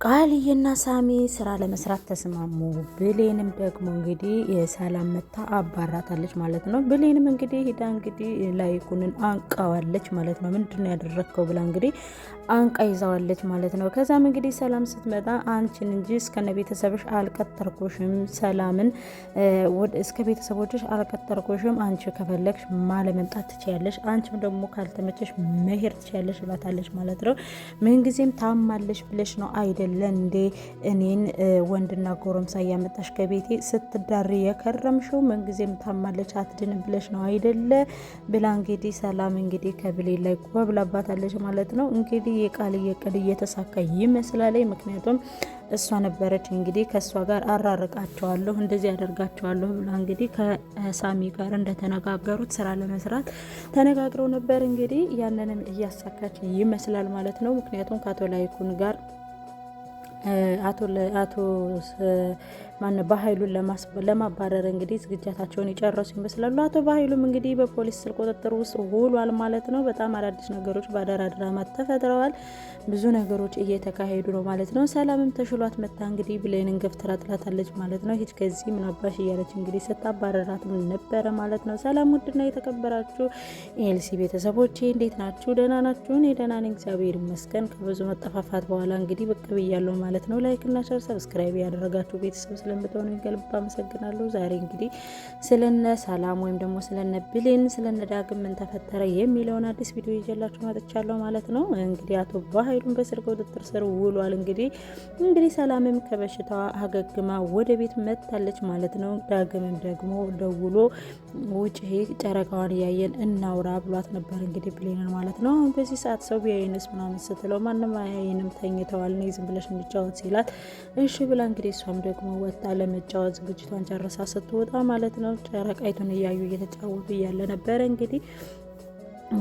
ቃልዬና ሳሚ ስራ ለመስራት ተስማሙ። ብሌንም ደግሞ እንግዲህ የሰላም መታ አባራታለች ማለት ነው። ብሌንም እንግዲህ ሂዳ እንግዲህ ላይኩንን አንቃዋለች ማለት ነው። ምንድነው ያደረግከው ብላ እንግዲህ አንቃ ይዛዋለች ማለት ነው። ከዛም እንግዲህ ሰላም ስትመጣ አንቺን እንጂ እስከነ ቤተሰብሽ አልቀጠርኩሽም፣ ሰላምን እስከ ቤተሰቦችሽ አልቀጠርኩሽም፣ አንቺ ከፈለግሽ ማለመምጣት ትችያለሽ፣ አንቺም ደግሞ ካልተመቸሽ መሄድ ትችያለሽ ብላታለች ማለት ነው። ምንጊዜም ታማለሽ ብለሽ ነው አይደለም እንዴ እኔን ወንድና ጎረምሳ እያመጣሽ ከቤቴ ስትዳሪ የከረምሽው? ምንጊዜም ታማለች አትድንም ብለሽ ነው አይደለ ብላ እንግዲህ ሰላም እንግዲህ ከብሌን ላይ ቆብላባታለች ማለት ነው። እንግዲህ የቃልዬ እቅድ እየተሳካ ይመስላል። ምክንያቱም እሷ ነበረች እንግዲህ ከእሷ ጋር አራርቃቸዋለሁ እንደዚህ ያደርጋቸዋለሁ ብላ እንግዲህ ከሳሚ ጋር እንደተነጋገሩት ስራ ለመስራት ተነጋግረው ነበር። እንግዲህ ያንንም እያሳካች ይመስላል ማለት ነው። ምክንያቱም ከአቶ ላይኩን ጋር አቶ ማነው በኃይሉን ለማባረር እንግዲህ ዝግጅታቸውን የጨረሱ ይመስላሉ። አቶ በኃይሉም እንግዲህ በፖሊስ ስር ቁጥጥር ውስጥ ውሏል ማለት ነው። በጣም አዳዲስ ነገሮች በአደራ ድራማ ተፈጥረዋል። ብዙ ነገሮች እየተካሄዱ ነው ማለት ነው። ሰላምም ተሽሏት መታ እንግዲህ ብሌንን ገፍትራ ጥላታለች ማለት ነው። ሂጅ ከዚህ ምን አባሽ እያለች እንግዲህ ስታባረራትም ነበረ ማለት ነው። ሰላም ውድና የተከበራችሁ ኤልሲ ቤተሰቦቼ እንዴት ናችሁ? ደህና ናችሁ? እኔ ደህና ነኝ እግዚአብሔር ይመስገን። ከብዙ መጠፋፋት በኋላ እንግዲህ ብቅ ብያለሁ ማለት ነው። ላይክ እና ሼር ሰብስክራይብ ያደረጋችሁ ቤተሰብ ስለምትሆኑ ከልብ አመሰግናለሁ። ዛሬ እንግዲህ ስለነ ሰላም ወይም ደግሞ ስለነ ብሌን ስለነ ዳግም ምን ተፈጠረ የሚለውን አዲስ ቪዲዮ ይዤላችሁ መጥቻለሁ ማለት ነው። እንግዲህ አቶ በኃይሉን በስር ቁጥጥር ስር ውሏል። እንግዲህ ሰላምም ከበሽታዋ አገግማ ወደ ቤት መጥታለች ማለት ነው። ዳግምም ደግሞ ደውሎ ውጪ ጨረቃዋን እያየን እናውራ ብሏት ነበር እንግዲህ ብሌንን ማለት ነው። በዚህ ሰዓት ሰው ቢያይንስ ምናምን ስትለው ማንም አያይንም ተኝተዋል ነው ዝም ብለሽ እንጫወት ሲላት እሺ ብላ እንግዲህ እሷም ደግሞ ወጣ ለመጫወት ዝግጅቷን ጨርሳ ስትወጣ ማለት ነው። ጨረቃይቱን እያዩ እየተጫወቱ እያለ ነበረ እንግዲህ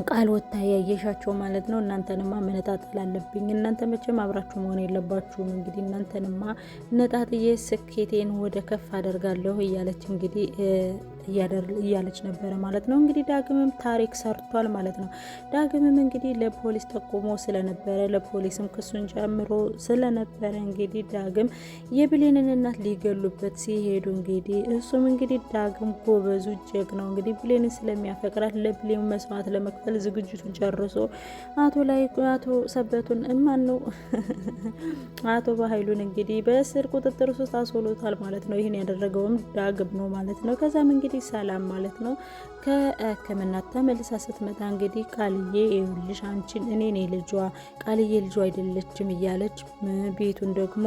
ቃል ወታ ያየሻቸው ማለት ነው። እናንተንማ መነጣጠል አለብኝ፣ እናንተ መቼም አብራችሁ መሆን የለባችሁም፣ እንግዲህ እናንተንማ ነጣጥዬ ስኬቴን ወደ ከፍ አደርጋለሁ እያለች እንግዲህ እያለች ነበረ ማለት ነው። እንግዲህ ዳግምም ታሪክ ሰርቷል ማለት ነው። ዳግምም እንግዲህ ለፖሊስ ጠቁሞ ስለነበረ ለፖሊስም ክሱን ጨምሮ ስለነበረ እንግዲህ ዳግም የብሌንን እናት ሊገሉበት ሲሄዱ እንግዲህ እሱም እንግዲህ ዳግም ጎበዙ ጀግናው እንግዲህ ብሌንን ስለሚያፈቅራት ለብሌን መስዋዕት ለመክፈል ዝግጅቱን ጨርሶ አቶ ሰበቱን ማን ነው አቶ በኃይሉን እንግዲህ በስር ቁጥጥር ውስጥ አስወሎታል ማለት ነው። ይህን ያደረገውም ዳግም ነው ማለት ነው። ከዛም እንግዲህ ሰላም ማለት ነው ከሕክምና ተመልሳ ስትመጣ እንግዲህ ቃልዬ ይኸውልሽ አንቺን እኔ ነኝ ልጇ ቃልዬ ልጇ አይደለችም እያለች ቤቱን ደግሞ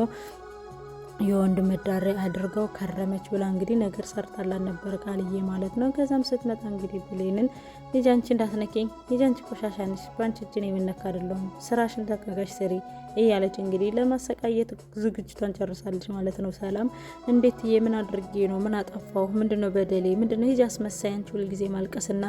የወንድ መዳሪያ አድርገው ከረመች ብላ እንግዲህ ነገር ሰርታላን ነበር ቃልዬ ማለት ነው። ከዛም ስትመጣ እንግዲህ ብሌንን ልጅ አንቺ እንዳትነኪኝ፣ ልጅ አንቺ ቆሻሻ ነሽ፣ ባንቺ እጅን የምነካ አይደለሁም፣ ስራሽን ተካካሽ ስሪ እያለች እንግዲህ ለማሰቃየት ዝግጅቷን ጨርሳለች ማለት ነው። ሰላም እንዴት የምን አድርጌ ነው? ምን አጠፋሁ? ምንድነው በደሌ? ምንድነው? ሂጂ አስመሳይ፣ አንቺ ሁልጊዜ ማልቀስና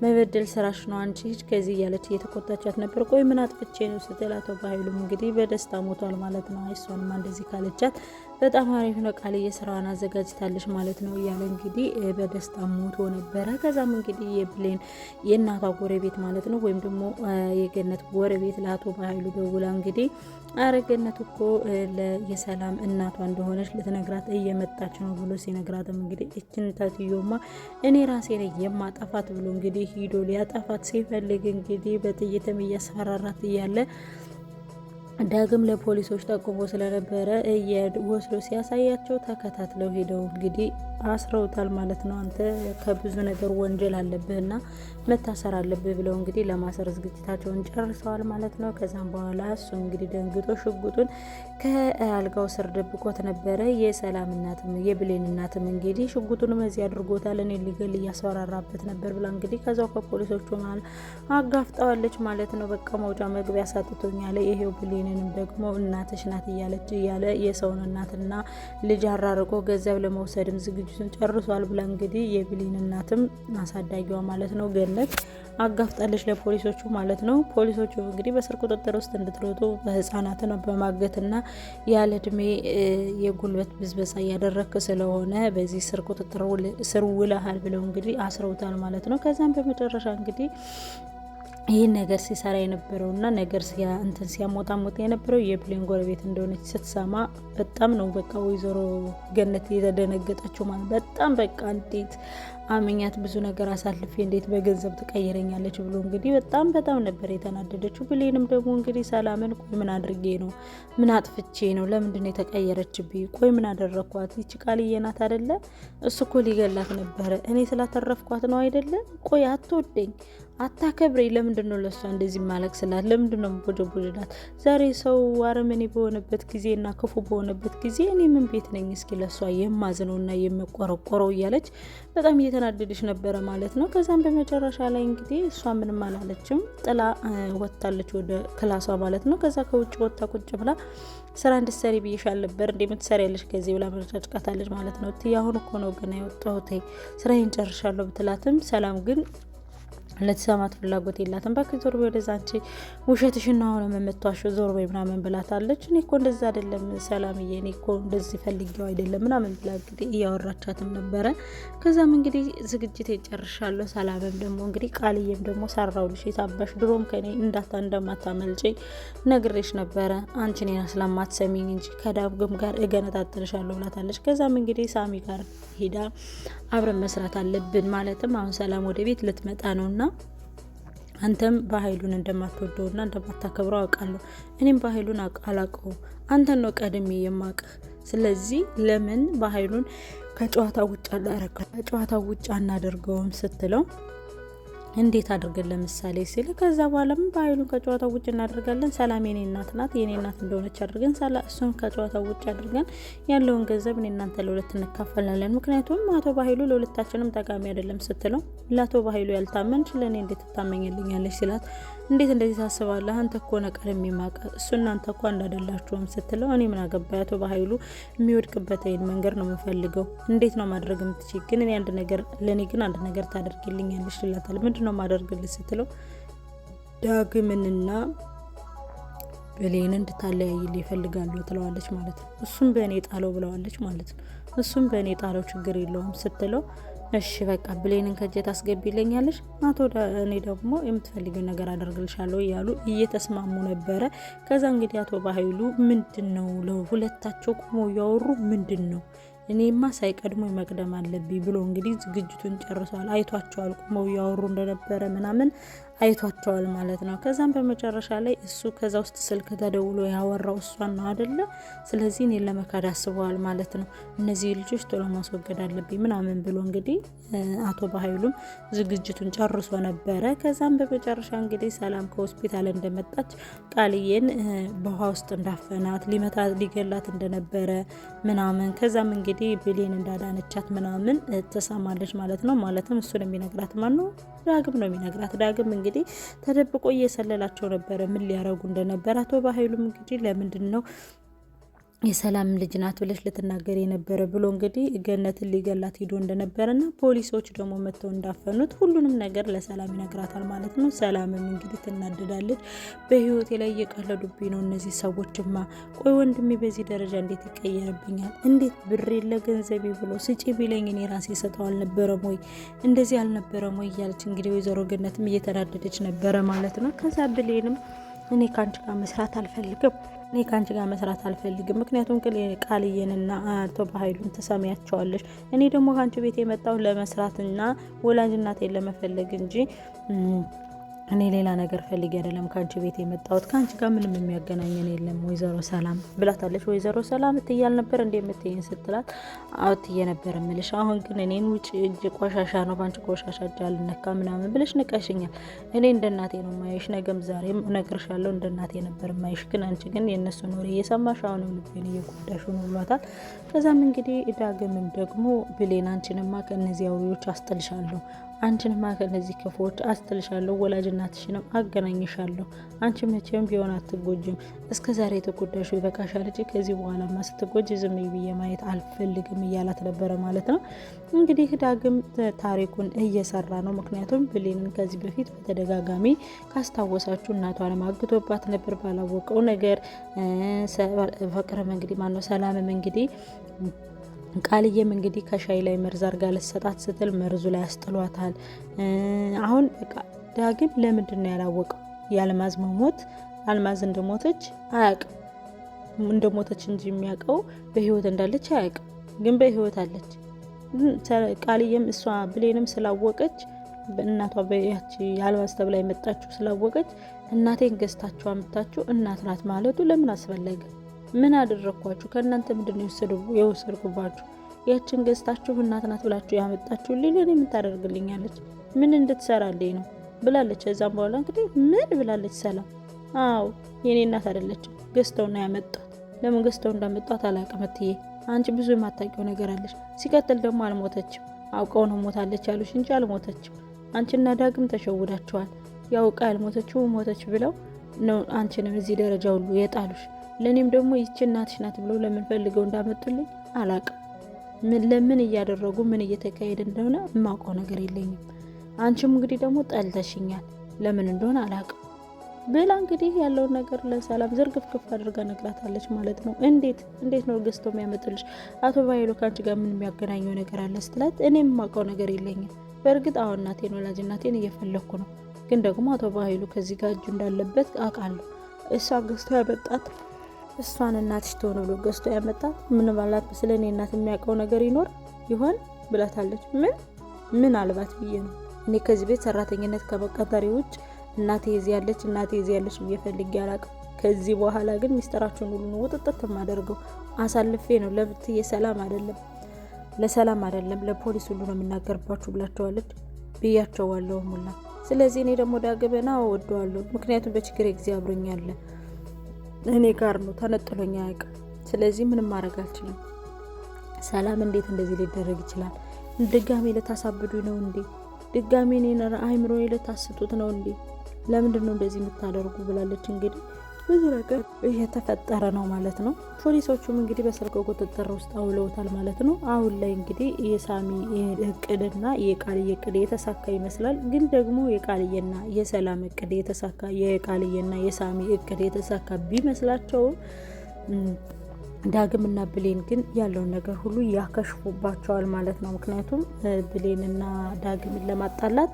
መበደል ስራሽ ነው፣ አንቺ ሂጂ ከዚህ እያለች እየተቆጣቻት ነበር። ቆይ ምን አጥፍቼ ነው ስትል አቶ በኃይሉም እንግዲህ በደስታ ሞቷል ማለት ነው። እሷንማ እንደዚህ ካለቻት በጣም አሪፍ ነው፣ ቃልዬ ስራዋን አዘጋጅታለች ማለት ነው እያለ እንግዲህ በደስታ ሞቶ ነበረ። ከዛም እንግዲህ የብሌን የእናቷ ጎረቤት ማለት ነው ወይም ደግሞ የገነት ጎረቤት ለአቶ በኃይሉ ደውላ እንግዲህ አረገነት እኮ የሰላም እናቷ እንደሆነች ልትነግራት እየመጣች ነው ብሎ ሲነግራትም እንግዲህ እችን ታትዮማ እኔ ራሴ ላይ የማጠፋት ብሎ እንግዲህ ሂዶ ሊያጠፋት ሲፈልግ እንግዲህ በጥይትም እያስፈራራት እያለ ዳግም ለፖሊሶች ጠቁሞ ስለነበረ ወስዶ ሲያሳያቸው ተከታትለው ሄደው እንግዲህ አስረውታል ማለት ነው። አንተ ከብዙ ነገር ወንጀል አለብህና መታሰር አለብህ ብለው እንግዲህ ለማሰር ዝግጅታቸውን ጨርሰዋል ማለት ነው። ከዛም በኋላ እሱ እንግዲህ ደንግጦ ሽጉጡን ከአልጋው ስር ደብቆት ነበረ። የሰላም እናትም የብሌን እናትም እንግዲህ ሽጉጡንም እዚህ አድርጎታል እኔ ሊገል እያስፈራራበት ነበር ብላ እንግዲህ ከዛው ከፖሊሶቹ መሀል አጋፍጠዋለች ማለት ነው። በቃ መውጫ መግቢያ ሳጥቶኛል፣ ይሄው ብሌንንም ደግሞ እናትሽ ናት እያለ የሰውን እናትና ልጅ አራርቆ ገንዘብ ለመውሰድም ዝግጅቱን ጨርሷል ብላ እንግዲህ የብሌን እናትም አሳዳጊዋ ማለት ነው ገነት አጋፍጣለች ለፖሊሶቹ ማለት ነው። ፖሊሶቹ እንግዲህ በስር ቁጥጥር ውስጥ እንድትሮጡ በህፃናትን በማገትና ያለ እድሜ የጉልበት ብዝበዛ እያደረክ ስለሆነ በዚህ ስር ቁጥጥር ስር ውለሃል ብለው እንግዲህ አስረውታል ማለት ነው። ከዛም በመጨረሻ እንግዲህ ይህን ነገር ሲሰራ የነበረውና ነገር እንትን ሲያሞጣሞጥ የነበረው የብሌን ጎረቤት እንደሆነች ስትሰማ በጣም ነው በቃ ወይዘሮ ገነት የተደነገጠችው ማለት በጣም በቃ እንዴት አመኛት ብዙ ነገር አሳልፌ እንዴት በገንዘብ ትቀይረኛለች ብሎ እንግዲህ በጣም ነበር የተናደደችው። ብሌንም ደግሞ እንግዲህ ሰላምን ቆይ ምን አድርጌ ነው ምን አጥፍቼ ነው ለምንድን ነው የተቀየረችብኝ? ቆይ ምን አደረኳት? ይቺ ቃልዬ ናት አይደለ? እሱ እኮ ሊገላት ነበረ እኔ ስላተረፍኳት ነው አይደለ? ቆይ አትወደኝ አታከብረኝ ለምንድን ነው ለሷ እንደዚህ ማለቅ ስላት ለምንድን ነው ቦጀቦጀላት? ዛሬ ሰው አረመኔ በሆነበት ጊዜና ክፉ በሆነበት ጊዜ እኔ ምን ቤት ነኝ እስኪ ለሷ የማዝነውና የምቆረቆረው እያለች በጣም እየተናደደች ነበረ ማለት ነው። ከዛም በመጨረሻ ላይ እንግዲህ እሷ ምንም አላለችም፣ ጥላ ወጥታለች ወደ ክላሷ ማለት ነው። ከዛ ከውጭ ወጥታ ቁጭ ብላ ስራ እንድትሰሪ ብዬሻል ነበር እንደምትሰሪ ያለሽ ከዚህ ብላ መረጫጭቃታለች ማለት ነው። አሁን እኮ ነው ገና የወጣሁት ስራዬን ጨርሻለሁ ብትላትም ሰላም ግን ለተሰማት ፍላጎት የላትም። ባክህ ዞር በይ ወደዛ አንቺ ውሸትሽና ሆነ የምትዋሽው ዞር በይ ምናምን ብላታለች። እኔ እኮ እንደዛ አይደለም ሰላምዬ እኔ እኮ እንደዚህ ፈልጌው አይደለም ምናምን ብላ እንግዲህ እያወራቻትም ነበረ። ከዛም እንግዲህ ዝግጅት ጨርሻለሁ። ሰላምም ደግሞ እንግዲህ ቃልዬም ደግሞ ሰራውልሽ የታባሽ ድሮም ከኔ እንደማታመልጪ ነግሬሽ ነበረ አንቺ እኔን ስለማትሰሚኝ እንጂ ከዳግም ጋር እገነጣጥልሻለሁ ብላታለች። ከዛም እንግዲህ ሳሚ ጋር ሄዳ አብረን መስራት አለብን ማለትም አሁን ሰላም ወደ ቤት ልትመጣ ነውና አንተም በኃይሉን እንደማትወደውና እንደማታከብረው አውቃለሁ። እኔም በኃይሉን አላውቀው አንተን ነው ቀድሜ የማውቅህ። ስለዚህ ለምን በኃይሉን ከጨዋታ ውጭ አናደርገውም ስትለው እንዴት አድርገን ለምሳሌ ሲል ከዛ በኋላም በኃይሉን ከጨዋታው ውጭ እናደርጋለን። ሰላም የኔ እናት ናት የኔ እናት እንደሆነች አድርገን እሱን ከጨዋታው ውጭ አድርገን ያለውን ገንዘብ እኔ እናንተ ለሁለት እንካፈላለን። ምክንያቱም አቶ በኃይሉ ለሁለታችንም ጠቃሚ አይደለም ስትለው ለአቶ በኃይሉ ያልታመንሽ ለእኔ እንዴት ትታመኝልኛለች ሲላት እንዴት እንደዚህ ታስባለህ? አንተ እኮ ነቀር የሚማቀ እሱ እናንተ እኮ እንዳደላችሁም ስትለው እኔ ምን አገባኝ አቶ በኃይሉ የሚወድቅበት አይን መንገድ ነው የምፈልገው። እንዴት ነው ማድረግ የምትችይ? ግን እኔ ለእኔ ግን አንድ ነገር ታደርግልኛለች ይላታል። ምንድን ነው ማደርግልህ ስትለው ዳግምንና ብሌን እንድታለያይልኝ ይፈልጋሉ ትለዋለች ማለት ነው። እሱም በእኔ ጣለው ብለዋለች ማለት ነው። እሱም በእኔ ጣለው ችግር የለውም ስትለው እሺ በቃ ብሌንን ከእጄ ታስገቢልኛለሽ እኔ ደግሞ የምትፈልጊውን ነገር አደርግልሻለሁ እያሉ እየተስማሙ ነበረ። ከዛ እንግዲህ አቶ በኃይሉ ምንድን ነው ለሁለታቸው ቆመው እያወሩ ምንድን ነው እኔማ ሳይቀድሞ መቅደም አለብኝ ብሎ እንግዲህ ዝግጅቱን ጨርሷል። አይቷቸዋል ቆመው እያወሩ እንደነበረ ምናምን አይቷቸዋል ማለት ነው። ከዛም በመጨረሻ ላይ እሱ ከዛ ውስጥ ስልክ ተደውሎ ያወራው እሷን ነው አይደለ? ስለዚህ እኔን ለመካድ አስበዋል ማለት ነው። እነዚህ ልጆች ቶሎ ማስወገድ አለብኝ ምናምን ብሎ እንግዲህ አቶ በኃይሉም ዝግጅቱን ጨርሶ ነበረ። ከዛም በመጨረሻ እንግዲህ ሰላም ከሆስፒታል እንደመጣች ቃልዬን በውሃ ውስጥ እንዳፈናት ሊገላት እንደነበረ ምናምን ከዛም እንግዲህ ብሌን እንዳዳነቻት ምናምን ትሰማለች ማለት ነው። ማለትም እሱን የሚነግራት ማን ነው? ዳግም ነው የሚነግራት። ዳግም እንግዲህ ተደብቆ እየሰለላቸው ነበረ ምን ሊያረጉ እንደነበረ። አቶ በኃይሉም እንግዲህ ለምንድን ነው የሰላም ልጅ ናት ብለሽ ልትናገር የነበረ ብሎ እንግዲህ ገነትን ሊገላት ሄዶ እንደነበረና ፖሊሶች ደግሞ መጥተው እንዳፈኑት ሁሉንም ነገር ለሰላም ይነግራታል ማለት ነው። ሰላምም እንግዲህ ትናደዳለች። በህይወቴ ላይ እየቀለዱብኝ ነው እነዚህ ሰዎችማ። ቆይ ወንድሜ በዚህ ደረጃ እንዴት ይቀየርብኛል? እንዴት ብሬ ለገንዘቤ ብሎ ስጪ ቢለኝ እኔ ራሴ ሰጠው አልነበረም ወይ? እንደዚህ አልነበረም ወይ? እያለች እንግዲህ ወይዘሮ ገነትም እየተናደደች ነበረ ማለት ነው። ከዛ ብሌንም እኔ ከአንቺ ጋር መስራት አልፈልግም ምክንያቱም ቃልዬንና አቶ በኃይሉን ትሰሚያቸዋለሽ። እኔ ደግሞ ከአንቺ ቤት የመጣው ለመስራትና ወላጅ እናቴን ለመፈለግ እንጂ እኔ ሌላ ነገር ፈልጌ አይደለም ከአንቺ ቤት የመጣሁት። ከአንቺ ጋር ምንም የሚያገናኘን የለም ወይዘሮ ሰላም ብላታለች። ወይዘሮ ሰላም እትያል ነበር እንደምትይኝ ስትላት እትዬ ነበር እምልሽ፣ አሁን ግን እኔን ውጭ እጅ ቆሻሻ ነው በአንቺ ቆሻሻ እጅ አልነካ ምናምን ብለሽ ንቀሽኛል። እኔ እንደ እናቴ ነው ማየሽ፣ ነገም ዛሬም እነግርሻለሁ እንደ እናቴ ነበር ማየሽ። ግን አንቺ ግን የእነሱን ወሬ እየሰማሽ አሁንም ልቤን እየጎዳሽ ነው ብሏታል። ከዛም እንግዲህ ዳግምም ደግሞ ብሌን አንቺንማ ከእነዚህ አውሬዎች አስጥልሻለሁ፣ አንቺንማ ከነዚህ ክፉዎች አስጥልሻለሁ፣ ወላጅ እናትሽንም አገናኝሻለሁ። አንቺ መቼም ቢሆን አትጎጂም። እስከ ዛሬ የተጎዳሽው ይበቃሻል እንጂ ከዚህ በኋላማ ስትጎጂ ዝም ብዬ ማየት አልፈልግም እያላት ነበረ ማለት ነው። እንግዲህ ዳግም ታሪኩን እየሰራ ነው። ምክንያቱም ብሌንን ከዚህ በፊት በተደጋጋሚ ካስታወሳችሁ እናቷንም አግቶባት ነበር ባላወቀው ነገር። ፍቅርም እንግዲህ ማነው ሰላምም እንግዲህ ቃልዬም እንግዲህ ከሻይ ላይ መርዝ አርጋ ልትሰጣት ስትል መርዙ ላይ ያስጥሏታል። አሁን በቃ ዳግም ለምንድን ነው ያላወቀው? የአልማዝ መሞት አልማዝ እንደሞተች አያውቅም። እንደሞተች እንጂ የሚያውቀው በህይወት እንዳለች አያውቅም። ግን በህይወት አለች። ቃልዬም እሷ ብሌንም ስላወቀች እናቷ በያቺ አልማዝ ተብላ የመጣችሁ ስላወቀች እናቴን ገዝታችሁ አምጥታችሁ እናት ናት ማለቱ ለምን አስፈለገ? ምን አደረኳችሁ? ከእናንተ ምንድን ነው የወሰድኩባችሁ? ያችን ገዝታችሁ እናት ናት ብላችሁ ያመጣችሁ ለኔ ምን ታደርግልኛለች? ምን እንድትሰራልኝ ነው ብላለች። ከዛም በኋላ እንግዲህ ምን ብላለች? ሰላም አዎ የኔ እናት አይደለችም፣ ገዝተው ነው ያመጣት። ለምን ገዝተው እንዳመጣት አላውቅም እትዬ፣ አንቺ ብዙ የማታውቂው ነገር አለሽ። ሲቀጥል ደግሞ አልሞተችም፣ አውቀው ነው ሞታለች ያሉሽ እንጂ አልሞተችም። አንቺና ዳግም ተሸውዳችኋል። ያውቃ ያልሞተችው ሞተች ብለው ነው አንቺንም እዚህ ደረጃ ሁሉ የጣሉሽ። ለኔም ደግሞ ይቺ እናትሽ ናት ብለው ለምን ፈልገው እንዳመጡልኝ አላውቅም። ለምን እያደረጉ ምን እየተካሄደ እንደሆነ የማውቀው ነገር የለኝም። አንቺም እንግዲህ ደግሞ ጠልተሽኛል፣ ለምን እንደሆነ አላውቅም ብላ እንግዲህ ያለውን ነገር ለሰላም ዝርግፍግፍ አድርጋ ነግራታለች ማለት ነው። እንዴት ነው ገዝተው የሚያመጡልሽ? አቶ ባይሎ ከአንቺ ጋር ምን የሚያገናኘው ነገር አለ ስትላት እኔም የማውቀው ነገር የለኝም። በእርግጥ አሁን እናቴን ወላጅ እናቴን እየፈለግኩ ነው፣ ግን ደግሞ አቶ ባይሎ ከዚህ ጋር እጁ እንዳለበት አውቃለሁ። እሷ ገዝቶ ያመጣት እሷን እናትሽ ትሆን ብሎ ገዝቶ ያመጣት ምን ባላት ስለ እኔ እናት የሚያውቀው ነገር ይኖር ይሆን ብላታለች። ምን አልባት ብዬ ነው እኔ ከዚህ ቤት ሰራተኝነት ከመቀጠሪ ውጭ እናቴ እዚህ ያለች ብዬ ፈልጌ አላውቅም። ከዚህ በኋላ ግን ሚስጥራቸውን ሁሉ ውጥጥት የማደርገው አሳልፌ ነው። ለብትዬ ለሰላም አይደለም ለፖሊስ ሁሉ ነው የምናገርባችሁ ብላቸዋለች ብያቸዋለሁ ሙላ። ስለዚህ እኔ ደግሞ ዳግመና ወደዋለሁ፣ ምክንያቱም በችግር ጊዜ አብሮኛል፣ እኔ ጋር ነው፣ ተነጥሎኝ አያውቅም። ስለዚህ ምንም ማድረግ አልችልም። ሰላም እንዴት እንደዚህ ሊደረግ ይችላል? ድጋሜ ልታሳብዱ ነው እንዴ? ድጋሜ እኔን አይምሮ ልታስጡት ነው እንዴ? ለምንድን ነው እንደዚህ የምታደርጉ ብላለች። እንግዲህ ብዙ ነገር እየተፈጠረ ነው ማለት ነው። ፖሊሶቹም እንግዲህ በስልክ ቁጥጥር ውስጥ አውለውታል ማለት ነው። አሁን ላይ እንግዲህ የሳሚ እቅድና የቃልዬ እቅድ የተሳካ ይመስላል። ግን ደግሞ የቃልዬና የሰላም እቅድ የተሳካ የቃልዬና የሳሚ እቅድ የተሳካ ቢመስላቸውም ዳግምና ብሌን ግን ያለውን ነገር ሁሉ ያከሽፉባቸዋል ማለት ነው። ምክንያቱም ብሌንና ዳግምን ለማጣላት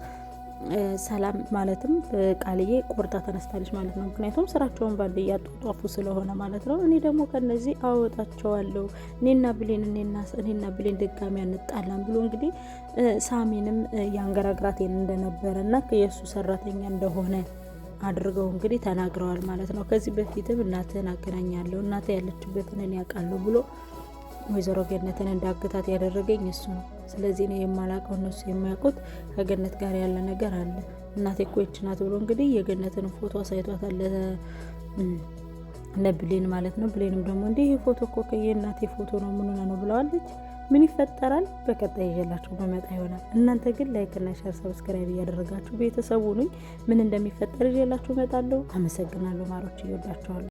ሰላም ማለትም ቃልዬ ቆርጣ ተነስታለች ማለት ነው። ምክንያቱም ስራቸውን ባንድ እያጧጧፉ ስለሆነ ማለት ነው። እኔ ደግሞ ከነዚህ አወጣቸዋለሁ፣ እኔና ብሌን ድጋሚ አንጣላም ብሎ እንግዲህ ሳሚንም ያንገራግራት እንደነበረ እና የእሱ ሰራተኛ እንደሆነ አድርገው እንግዲህ ተናግረዋል ማለት ነው። ከዚህ በፊትም እናትህን አገናኛለሁ፣ እናትህ ያለችበትን እኔ ያውቃለሁ ብሎ ወይዘሮ ገነትን እንዳግታት ያደረገኝ እሱ ነው። ስለዚህ እኔ የማላውቀው እነሱ የሚያውቁት ከገነት ጋር ያለ ነገር አለ። እናቴ እኮ ይህች ናት ብሎ እንግዲህ የገነትን ፎቶ አሳይቷታል ለብሌን ማለት ነው። ብሌንም ደግሞ እንዲህ ይህ ፎቶ እኮ የእናቴ ፎቶ ነው ምን ሆነ ነው ብለዋለች። ምን ይፈጠራል በቀጣይ ይዤላችሁ በመጣ ይሆናል። እናንተ ግን ላይክ እና ሼር ሰብስክራይብ እያደረጋችሁ ቤተሰቡ ነኝ ምን እንደሚፈጠር ይዤላችሁ እመጣለሁ። አመሰግናለሁ ማሮች፣ ይወዳችኋለሁ።